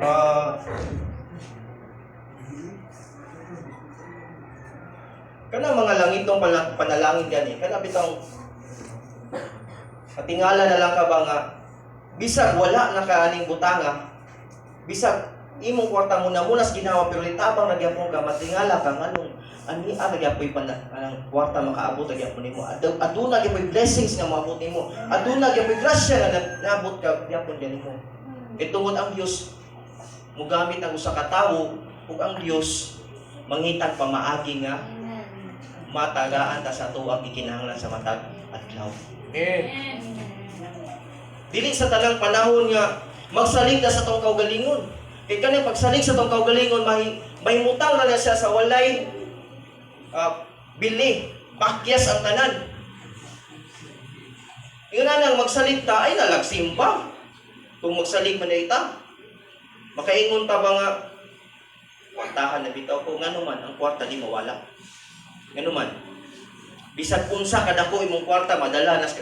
Ah, kana mga langit tong panalangin gani, kana bitang katingala na lang ka ba nga bisag wala na kaaning butanga, bisag imong kwarta mo na munas ginawa pero litabang nagyapon ka matingala ka nganong ani nagyapoy pa na ang kwarta makaabot nagyapon nimo. Aduna gyapon blessings nga maabot nimo. Aduna gyapon grasya nga naabot ka gyapon ganimo. Itungod ang Dios mugamit ang usa ka tawo ug ang Dios mangitag pamaagi nga matagaan ta sa tuwang gikinahanglan sa matag adlaw. Amen. Dili sa tanang panahon nga magsalig na sa tong kaugalingon. Kay kani pagsalig sa tong kaugalingon may mutang na siya sa walay bili, pakyas ang tanan. Ingon nang magsalig ta ay nalagsimpa. Kung magsalig man ita, makaingon ta ba nga kwartahan na bitaw ko ngano man ang kwarta di mawala. Ngano man bisag unsa kadako imong kwarta madala nas